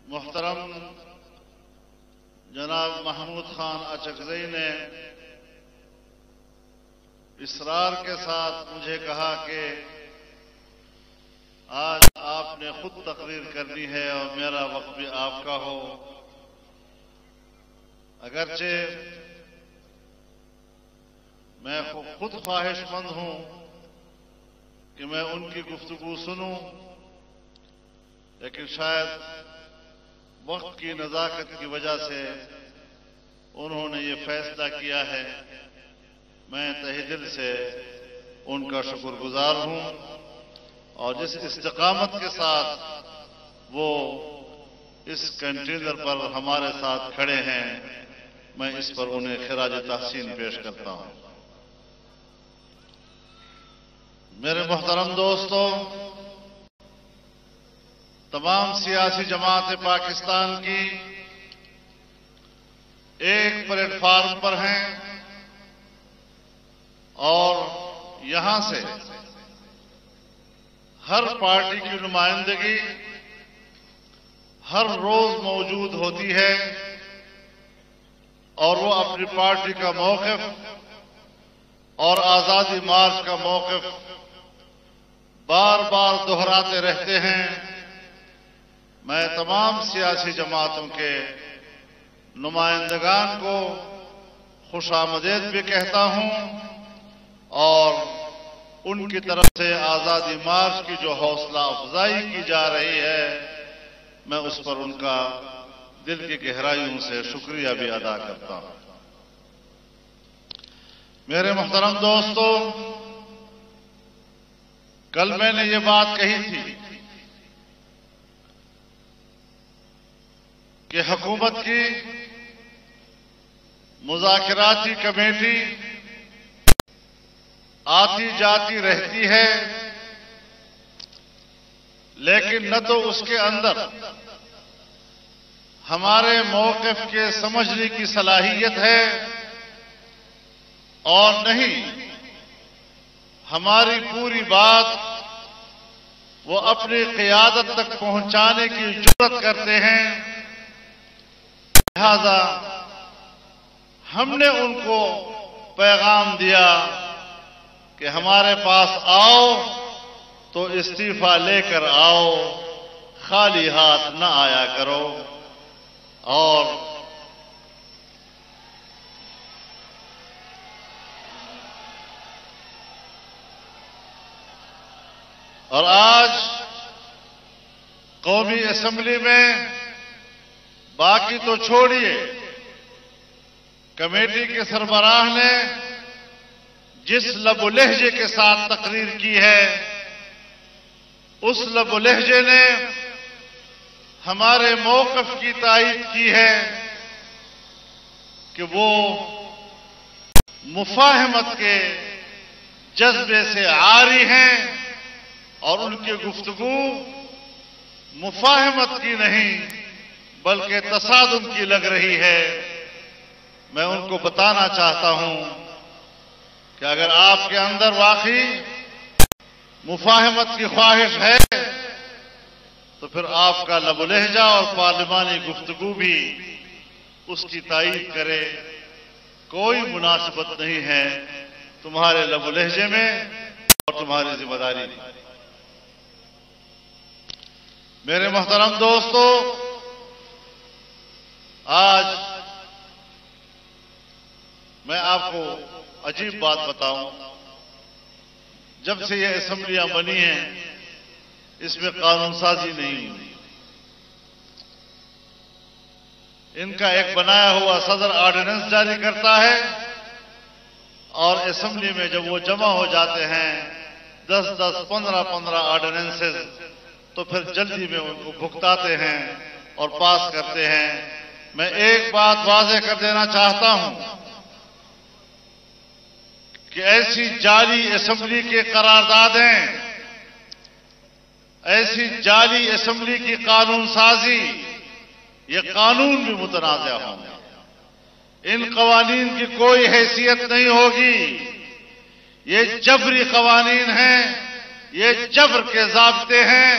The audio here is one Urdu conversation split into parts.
محترم جناب محمود خان اچکزئی نے اصرار کے ساتھ مجھے کہا کہ آج آپ نے خود تقریر کرنی ہے اور میرا وقت بھی آپ کا ہو. اگرچہ میں خود خواہش مند ہوں کہ میں ان کی گفتگو سنوں، لیکن شاید وقت کی نزاکت کی وجہ سے انہوں نے یہ فیصلہ کیا ہے. میں تہہ دل سے ان کا شکر گزار ہوں اور جس استقامت کے ساتھ وہ اس کنٹینر پر ہمارے ساتھ کھڑے ہیں، میں اس پر انہیں خراج تحسین پیش کرتا ہوں. میرے محترم دوستو، تمام سیاسی جماعتیں پاکستان کی ایک پلیٹ فارم پر ہیں اور یہاں سے ہر پارٹی کی نمائندگی ہر روز موجود ہوتی ہے اور وہ اپنی پارٹی کا موقف اور آزادی مارچ کا موقف بار بار دہراتے رہتے ہیں. میں تمام سیاسی جماعتوں کے نمائندگان کو خوش آمدید بھی کہتا ہوں اور ان کی طرف سے آزادی مارچ کی جو حوصلہ افزائی کی جا رہی ہے، میں اس پر ان کا دل کی گہرائیوں سے شکریہ بھی ادا کرتا ہوں. میرے محترم دوستو، کل میں نے یہ بات کہی تھی کہ حکومت کی مذاکراتی کمیٹی آتی جاتی رہتی ہے، لیکن نہ تو اس کے اندر ہمارے موقف کے سمجھنے کی صلاحیت ہے اور نہیں ہماری پوری بات وہ اپنی قیادت تک پہنچانے کی جرات کرتے ہیں. لہذا ہم نے ان کو پیغام دیا کہ ہمارے پاس آؤ تو استعفیٰ لے کر آؤ، خالی ہاتھ نہ آیا کرو. اور آج قومی اسمبلی میں باقی تو چھوڑیے، کمیٹی کے سربراہ نے جس لب و لہجے کے ساتھ تقریر کی ہے، اس لب و لہجے نے ہمارے موقف کی تائید کی ہے کہ وہ مفاہمت کے جذبے سے عاری ہیں اور ان کی گفتگو مفاہمت کی نہیں بلکہ تصادم کی لگ رہی ہے. میں ان کو بتانا چاہتا ہوں کہ اگر آپ کے اندر واقعی مفاہمت کی خواہش ہے تو پھر آپ کا لب و لہجہ اور پارلیمانی گفتگو بھی اس کی تائید کرے. کوئی مناسبت نہیں ہے تمہارے لب و لہجے میں اور تمہاری ذمہ داری میں. میرے محترم دوستو، آج میں آپ کو عجیب بات بتاؤں. جب سے یہ اسمبلیاں بنی ہیں اس میں قانون سازی نہیں ہوئی. ان کا ایک بنایا ہوا صدر آرڈیننس جاری کرتا ہے اور اسمبلی میں جب وہ جمع ہو جاتے ہیں 10-10, 15-15 آرڈیننسز، تو پھر جلدی میں ان کو بھگتاتے ہیں اور پاس کرتے ہیں. میں ایک بات واضح کر دینا چاہتا ہوں کہ ایسی جعلی اسمبلی کی قراردادیں، ایسی جعلی اسمبلی کی قانون سازی، یہ قانون بھی متنازع ہوں گے. ان قوانین کی کوئی حیثیت نہیں ہوگی. یہ جبری قوانین ہیں، یہ جبر کے ضابطے ہیں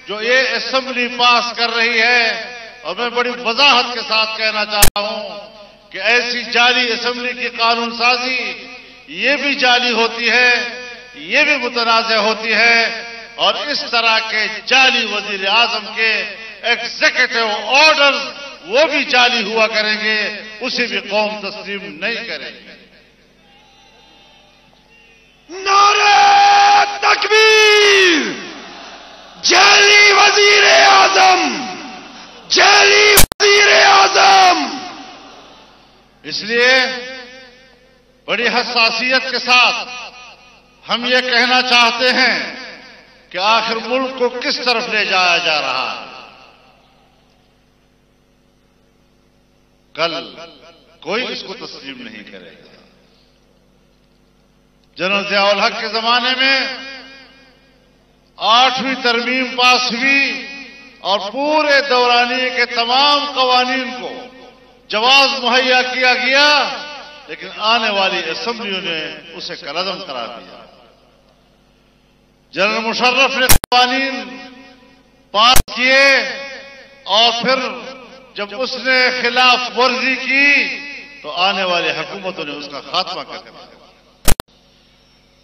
جو یہ اسمبلی پاس کر رہی ہے اور میں بڑی وضاحت کے ساتھ کہنا چاہتا ہوں کہ ایسی جعلی اسمبلی کی قانون سازی یہ بھی جعلی ہوتی ہے، یہ بھی متنازع ہوتی ہے، اور اس طرح کے جعلی وزیر اعظم کے ایگزیکٹو آرڈرز وہ بھی جعلی ہوا کریں گے، اسے بھی قوم تسلیم نہیں کرے گی۔ نعرہ تکبیر! جعلی وزیر اعظم! جعلی وزیر اعظم! اس لیے بڑی حساسیت کے ساتھ ہم یہ کہنا چاہتے ہیں کہ آخر ملک کو کس طرف لے جایا جا رہا ہے۔ کل کوئی اس کو تسلیم نہیں کرے گا۔ جنرل ضیاء الحق کے زمانے میں 8ویں ترمیم پاس ہوئی اور پورے دورانیے کے تمام قوانین کو جواز مہیا کیا گیا، لیکن آنے والی اسمبلیوں نے اسے کالعدم قرار دیا۔ جنرل مشرف نے قوانین پاس کیے اور پھر جب اس نے خلاف ورزی کی تو آنے والی حکومتوں نے اس کا خاتمہ کر دیا۔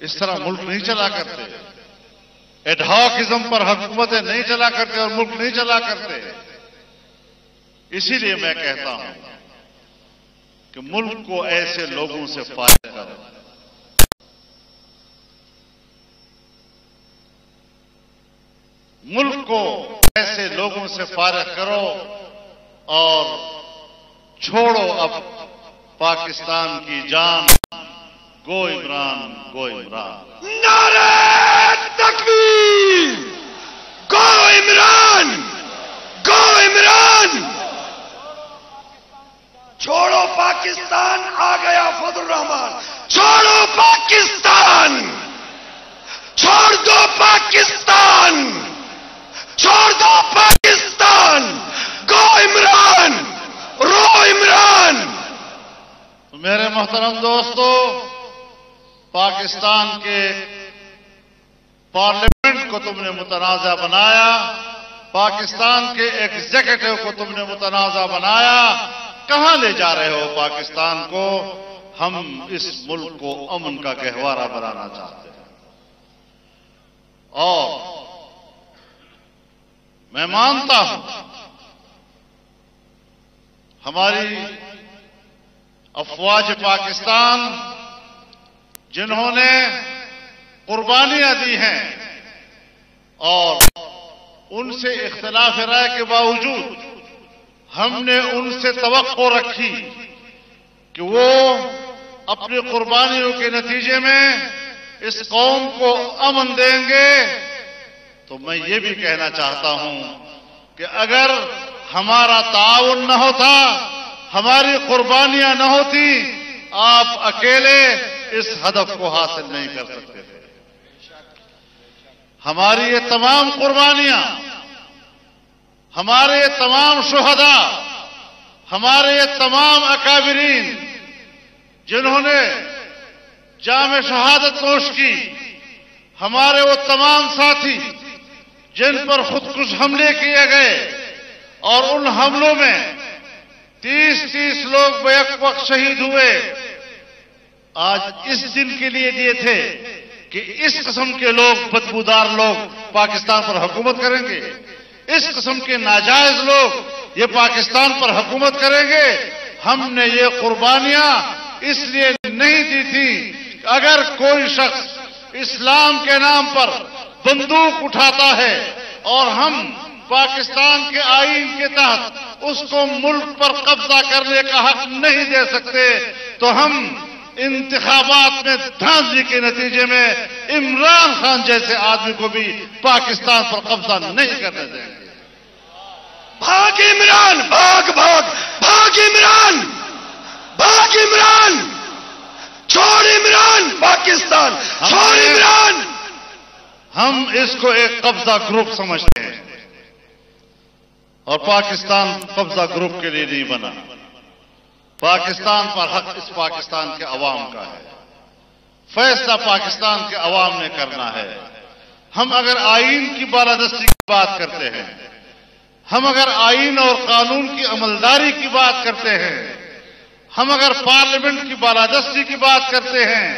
اس طرح ملک نہیں چلا کرتے، ایڈ ہاکزم پر حکومتیں نہیں چلا کرتے اور ملک نہیں چلا کرتے۔ اسی لیے میں کہتا ہوں کہ ملک کو ایسے لوگوں سے فارغ کرو، ملک کو ایسے لوگوں سے فارغ کرو اور چھوڑو اب پاکستان کی جان۔ گو عمران، گو عمران! نعرہ تکبیر! گو عمران! گو عمران! چھوڑو پاکستان! آ گیا فضل الرحمان! چھوڑو پاکستان! چھوڑ دو پاکستان! چھوڑ دو پاکستان! گو عمران! رو عمران! میرے محترم دوستو، پاکستان کے پارلیمنٹ کو تم نے متنازع بنایا، پاکستان کے ایگزیکٹو کو تم نے متنازع بنایا۔ کہاں لے جا رہے ہو پاکستان کو؟ ہم اس ملک کو امن کا گہوارہ بنانا چاہتے ہیں، اور میں مانتا ہوں ہماری افواج پاکستان جنہوں نے قربانیاں دی ہیں اور ان سے اختلاف رائے کے باوجود ہم نے ان سے توقع رکھی کہ وہ اپنی قربانیوں کے نتیجے میں اس قوم کو امن دیں گے، تو میں یہ بھی کہنا چاہتا ہوں کہ اگر ہمارا تعاون نہ ہوتا، ہماری قربانیاں نہ ہوتی، آپ اکیلے اس ہدف کو حاصل نہیں کر سکتے تھے۔ ہماری یہ تمام قربانیاں، ہمارے یہ تمام شہداء، ہمارے یہ تمام اکابرین جنہوں نے جام شہادت نوش کی، ہمارے وہ تمام ساتھی جن پر خودکش حملے کیے گئے اور ان حملوں میں 30 لوگ بیک وقت شہید ہوئے، آج اس دن کے لیے دیے تھے کہ اس قسم کے لوگ، بدبودار لوگ پاکستان پر حکومت کریں گے، اس قسم کے ناجائز لوگ یہ پاکستان پر حکومت کریں گے۔ ہم نے یہ قربانیاں اس لیے نہیں دی تھی کہ اگر کوئی شخص اسلام کے نام پر بندوق اٹھاتا ہے اور ہم پاکستان کے آئین کے تحت اس کو ملک پر قبضہ کرنے کا حق نہیں دے سکتے، تو ہم انتخابات میں دھاندلی کے نتیجے میں عمران خان جیسے آدمی کو بھی پاکستان پر قبضہ نہیں کرنے دیں گے۔ بھاگ عمران! بھاگ بھاگ بھاگ عمران! بھاگ عمران! چھوڑ عمران! پاکستان چھوڑ عمران! ہم اس کو ایک قبضہ گروپ سمجھتے ہیں اور پاکستان قبضہ گروپ کے لیے نہیں بنا۔ پاکستان پر حق اس پاکستان کے عوام کا ہے، فیصلہ پاکستان کے عوام نے کرنا ہے۔ ہم اگر آئین کی بالادستی کی بات کرتے ہیں، ہم اگر آئین اور قانون کی عملداری کی بات کرتے ہیں، ہم اگر پارلیمنٹ کی بالادستی کی بات کرتے ہیں،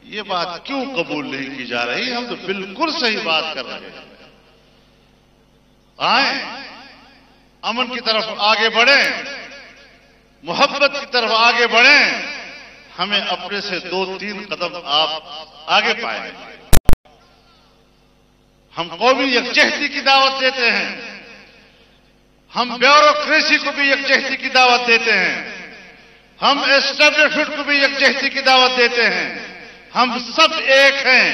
یہ بات کیوں قبول نہیں کی جا رہی؟ ہم تو بالکل صحیح بات کر رہے ہیں۔ آئیں، امن کی طرف آگے بڑھیں، محبت کی طرف آگے بڑھیں، ہمیں اپنے سے 2-3 قدم آپ آگے پائیں۔ ہم قومی یکجہتی کی دعوت دیتے ہیں، ہم بیوروکریسی کو بھی یکجہتی کی دعوت دیتے ہیں، ہم اسٹیبلشمنٹ کو بھی یکجہتی کی دعوت دیتے ہیں۔ ہم سب ایک ہیں۔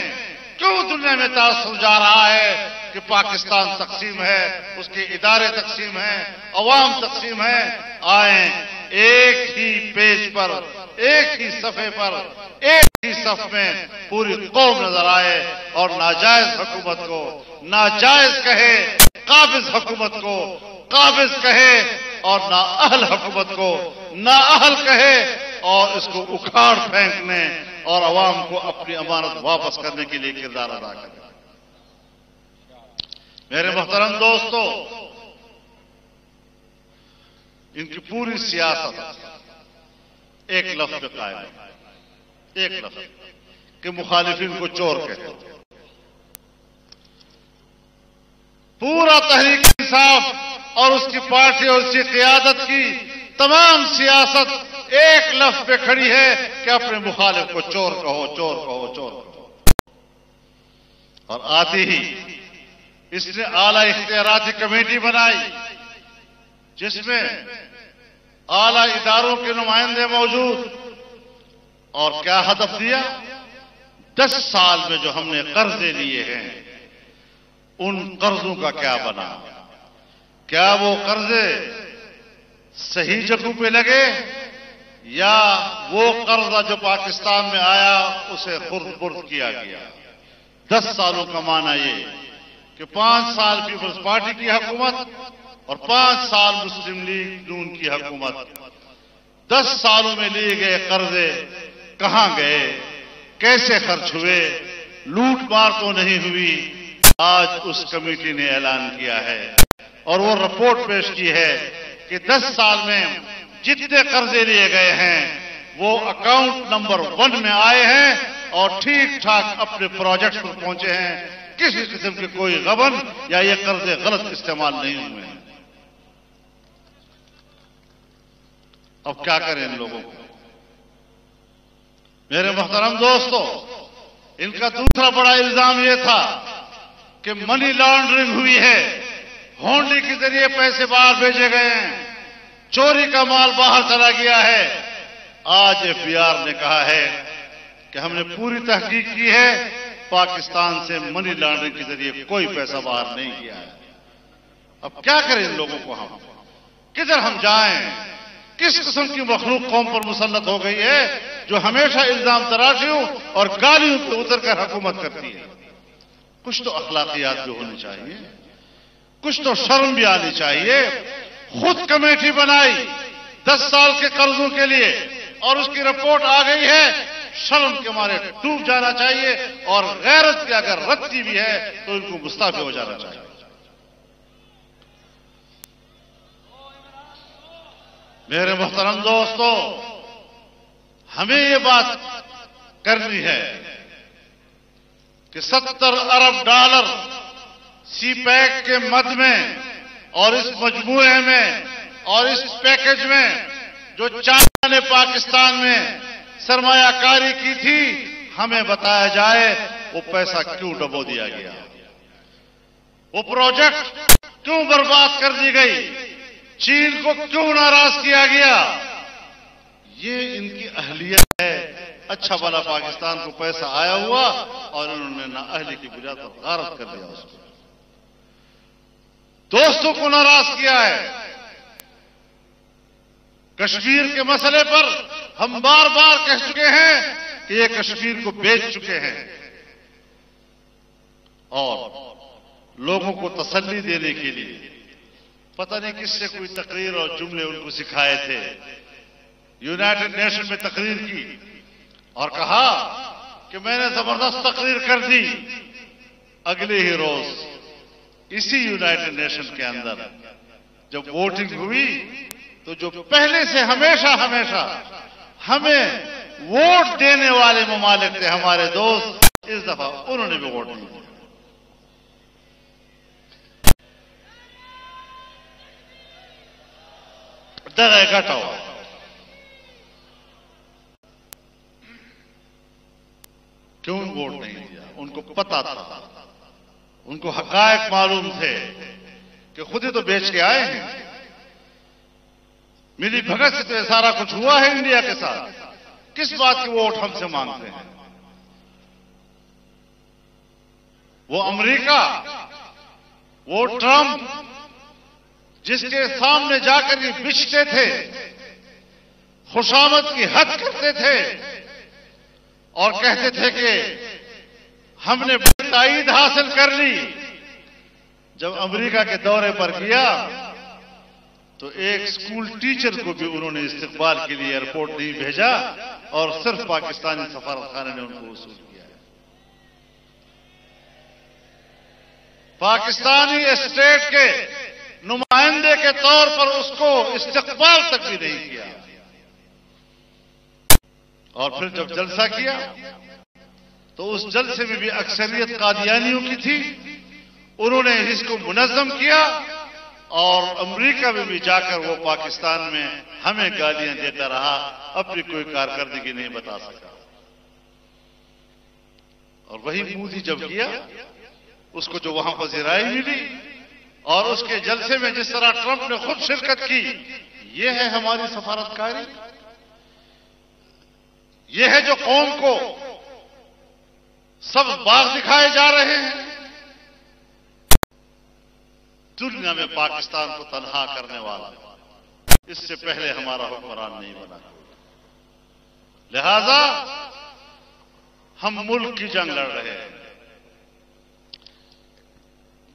کیوں دنیا میں تاثر جا رہا ہے کہ پاکستان تقسیم ہے، اس کے ادارے تقسیم ہیں، عوام تقسیم ہیں؟ آئیں، ایک ہی پیج پر، ایک ہی صفحے پر، ایک ہی صف میں پوری قوم نظر آئے اور ناجائز حکومت کو ناجائز کہے، قابض حکومت کو قابض کہے اور نااہل حکومت کو نااہل کہے اور اس کو اکھاڑ پھینکنے اور عوام کو اپنی امانت واپس کرنے کے لیے کردار ادا کرے۔ میرے محترم دوستو، ان کی پوری سیاست ایک لفظ پہ قائم ہے، ایک لفظ کہ مخالفین کو چور کہتے ہیں۔ پورا تحریک انصاف اور اس کی پارٹی اور اس کی قیادت کی تمام سیاست ایک لفظ پہ کھڑی ہے کہ اپنے مخالف کو چور کہو، چور کہو، چور کہو۔ اور آتے ہی اس نے اعلی اختیاراتی کمیٹی بنائی جس میں اعلی اداروں کے نمائندے موجود، اور کیا ہدف دیا؟ 10 سال میں جو ہم نے قرضے لیے ہیں ان قرضوں کا کیا بنا؟ کیا وہ قرضے صحیح جگہوں پہ لگے یا وہ قرضہ جو پاکستان میں آیا اسے خرد برد کیا گیا؟ 10 سالوں کا معنی یہ کہ 5 سال پیپلز پارٹی کی حکومت اور 5 سال مسلم لیگ نون کی حکومت۔ 10 سالوں میں لیے گئے قرضے کہاں گئے، کیسے خرچ ہوئے، لوٹ مار تو نہیں ہوئی؟ آج اس کمیٹی نے اعلان کیا ہے اور وہ رپورٹ پیش کی ہے کہ 10 سال میں جتنے قرضے لیے گئے ہیں وہ اکاؤنٹ نمبر 1 میں آئے ہیں اور ٹھیک ٹھاک اپنے پروجیکٹ پر پہنچے ہیں۔ کسی قسم کے کوئی غبن یا یہ قرضے غلط استعمال نہیں ہوئے ہیں۔ اب کیا کریں ان لوگوں کو؟ میرے محترم دوستو، ان کا دوسرا بڑا الزام یہ تھا کہ منی لانڈرنگ ہوئی ہے، ہونڈی کے ذریعے پیسے باہر بھیجے گئے ہیں، چوری کا مال باہر چلا گیا ہے۔ آج FBR نے کہا ہے کہ ہم نے پوری تحقیق کی ہے، پاکستان سے منی لانڈرنگ کے ذریعے کوئی پیسہ باہر نہیں گیا ہے۔ اب کیا کریں ان لوگوں کو؟ ہم کدھر ہم جائیں؟ کس قسم کی مخلوق قوم پر مسلط ہو گئی ہے جو ہمیشہ الزام تراشیوں اور گالیوں پہ اتر کر حکومت کرتی ہے؟ کچھ تو اخلاقیات بھی ہونی چاہیے، کچھ تو شرم بھی آنی چاہیے۔ خود کمیٹی بنائی 10 سال کے قرضوں کے لیے اور اس کی رپورٹ آ گئی ہے، شرم کے مارے ڈوب جانا چاہیے اور غیرت کی اگر رتی بھی ہے تو ان کو مستعفی ہو جانا چاہیے۔ میرے محترم دوستو، ہمیں یہ بات کرنی ہے کہ 70 ارب ڈالر سی پیک کے مد میں اور اس مجموعے میں اور اس پیکج میں جو چائنا نے پاکستان میں سرمایہ کاری کی تھی، ہمیں بتایا جائے وہ پیسہ کیوں ڈبو دیا گیا، وہ پروجیکٹ کیوں برباد کر دی گئی، چین کو کیوں ناراض کیا گیا۔ یہ ان کی اہلیت ہے۔ اچھا بھلا پاکستان کو پیسہ آیا ہوا اور انہوں نے نااہلی کی بنیاد پر غارت کر دیا، اس کو دوستوں کو ناراض کیا ہے۔ کشمیر کے مسئلے پر ہم بار بار کہہ چکے ہیں کہ یہ کشمیر کو بیچ چکے ہیں، اور لوگوں کو تسلی دینے کے لیے پتہ نہیں کس سے کوئی تقریر اور جملے ان کو سکھائے تھے، یونائٹڈ نیشن میں تقریر کی اور کہا کہ میں نے زبردست تقریر کر دی۔ اگلے ہی روز اسی یونائٹڈ نیشن کے اندر جب ووٹنگ ہوئی تو جو پہلے سے ہمیشہ ہمیں ووٹ دینے والے ممالک تھے ہمارے دوست، اس دفعہ انہوں نے بھی ووٹ نہیں دیا۔ دغه ګټه وه۔ کیوں ووٹ نہیں دیا؟ ان کو پتا تھا، ان کو حقائق معلوم تھے کہ خود ہی تو بیچ کے آئے ہیں۔ ملی بھگت سے تو یہ سارا کچھ ہوا ہے انڈیا کے ساتھ، کس بات کی ووٹ ہم سے مانگتے ہیں؟ وہ امریکہ، وہ ٹرمپ جس کے سامنے جا کر یہ بچتے تھے، خوشامد کی حد کرتے تھے اور کہتے تھے کہ ہم نے بڑی تائید حاصل کر لی، جب امریکہ کے دورے پر گیا تو ایک اسکول ٹیچر کو بھی انہوں نے استقبال کے لیے ایئرپورٹ نہیں بھیجا اور صرف پاکستانی سفارت خانے نے ان کو وصول کیا ہے۔ پاکستانی اسٹیٹ کے نمائندے کے طور پر اس کو استقبال تک بھی نہیں کیا، اور پھر جب جلسہ کیا تو اس جلسے میں بھی اکثریت قادیانیوں کی تھی، انہوں نے اس کو منظم کیا، اور امریکہ میں بھی جا کر وہ پاکستان میں ہمیں گالیاں دیتا رہا، اپنی کوئی کارکردگی نہیں بتا سکا۔ اور وہی مودی جب کیا، اس کو جو وہاں پذیرائی ملی اور اس کے جلسے میں جس طرح ٹرمپ نے خود شرکت کی، یہ ہے ہماری سفارتکاری، یہ ہے جو قوم کو سب باغ دکھائے جا رہے ہیں۔ دنیا میں پاکستان کو تنہا کرنے والا اس سے پہلے ہمارا حکمران نہیں بنا، لہذا ہم ملک کی جنگ لڑ رہے ہیں۔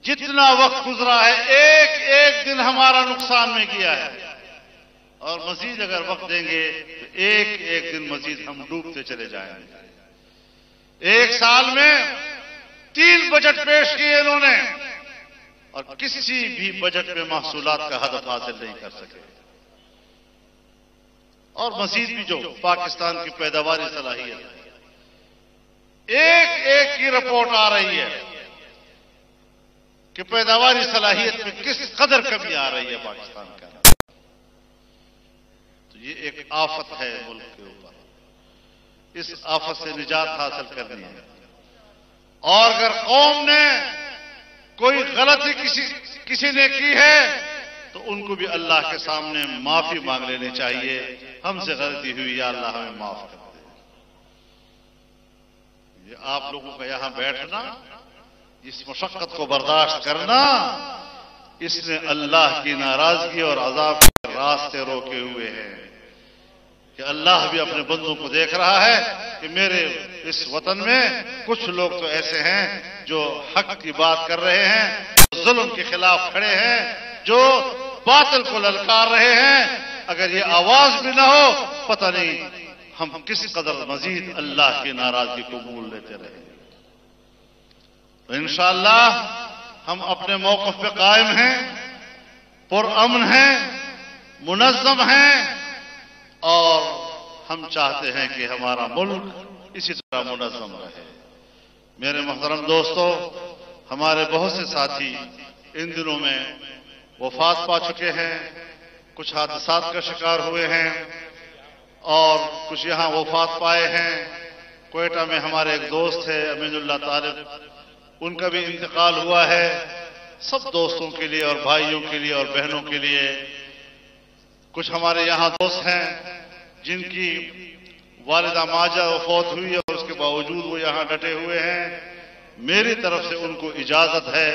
جتنا وقت گزرا ہے ایک ایک دن ہمارا نقصان میں گیا ہے، اور مزید اگر وقت دیں گے تو ایک ایک دن مزید ہم ڈوبتے چلے جائیں گے۔ ایک سال میں 3 بجٹ پیش کیے انہوں نے، اور کسی بھی بجٹ میں محصولات کا ہدف حاصل نہیں کر سکے، اور مزید بھی جو پاکستان کی پیداواری صلاحیت ہے، ایک ایک کی رپورٹ آ رہی ہے کہ پیداواری صلاحیت میں کس قدر کمی آ رہی ہے پاکستان کا۔ تو یہ ایک آفت ہے ملک کے اوپر، اس آفت سے نجات حاصل کرنی ہے، اور اگر قوم نے کوئی غلطی کسی نے کی ہے تو ان کو بھی اللہ کے سامنے معافی مانگ لینی چاہیے، ہم سے غلطی ہوئی، یا اللہ ہمیں معاف کر دے۔ یہ آپ لوگوں کا یہاں بیٹھنا، اس مشقت کو برداشت کرنا، اس نے اللہ کی ناراضگی اور عذاب کے راستے روکے ہوئے ہیں، کہ اللہ بھی اپنے بندوں کو دیکھ رہا ہے کہ میرے اس وطن میں کچھ لوگ تو ایسے ہیں جو حق کی بات کر رہے ہیں، جو ظلم کے خلاف کھڑے ہیں، جو باطل کو للکار رہے ہیں۔ اگر یہ آواز بھی نہ ہو، پتہ نہیں ہم کس قدر مزید اللہ کی ناراضگی کو مول لیتے رہیں۔ تو انشاءاللہ ہم اپنے موقف پہ قائم ہیں، پرامن ہیں، منظم ہیں، اور ہم چاہتے ہیں کہ ہمارا ملک اسی طرح منظم رہے۔ میرے محترم دوستو، ہمارے بہت سے ساتھی ان دنوں میں وفات پا چکے ہیں، کچھ حادثات کا شکار ہوئے ہیں، اور کچھ یہاں وفات پائے ہیں۔ کوئٹہ میں ہمارے ایک دوست ہے امین اللہ طالب، ان کا بھی انتقال ہوا ہے۔ سب دوستوں کے لیے اور بھائیوں کے لیے اور بہنوں کے لیے، کچھ ہمارے یہاں دوست ہیں جن کی والدہ ماجہ فوت ہوئی ہے اور اس کے باوجود وہ یہاں ڈٹے ہوئے ہیں۔ میری طرف سے ان کو اجازت ہے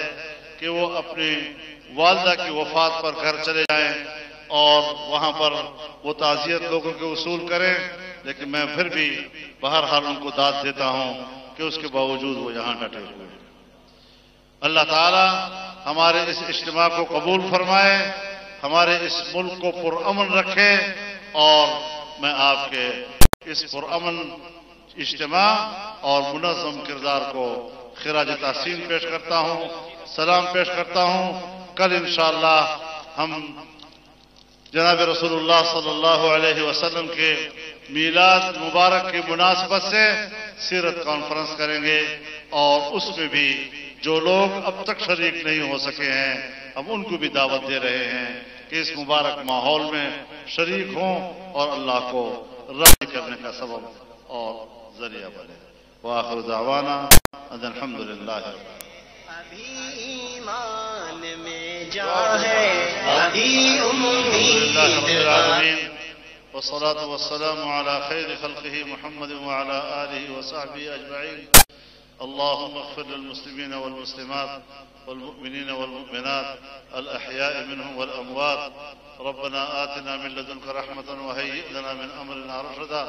کہ وہ اپنی والدہ کی وفات پر گھر چلے جائیں اور وہاں پر وہ تعزیت لوگوں کے وصول کریں، لیکن میں پھر بھی بہرحال ان کو داد دیتا ہوں کہ اس کے باوجود وہ یہاں ڈٹے ہوئے ہیں۔ اللہ تعالی ہمارے اس اجتماع کو قبول فرمائے، ہمارے اس ملک کو پرامن رکھے، اور میں آپ کے اس پرامن اجتماع اور منظم کردار کو خراج تحسین پیش کرتا ہوں، سلام پیش کرتا ہوں۔ کل انشاءاللہ ہم جناب رسول اللہ صلی اللہ علیہ وسلم کے میلاد مبارک کی مناسبت سے سیرت کانفرنس کریں گے، اور اس میں بھی جو لوگ اب تک شریک نہیں ہو سکے ہیں ہم ان کو بھی دعوت دے رہے ہیں کہ اس مبارک ماحول میں شریک ہوں اور اللہ کو راضی کرنے کا سبب اور ذریعہ بنے۔ وآخر دعوانا ان الحمد للہ۔ ابھی ایمان میں جا ہے، ابھی امید ہے۔ والصلاة والسلام على خير خلقه محمد وعلى آله وصحبه أجمعين۔ اللهم اغفر للمسلمين والمسلمات والمؤمنين والمؤمنات الأحياء منهم والأموات۔ ربنا آتنا من لدنك رحمة وهيئ لنا من أمرنا رشدا۔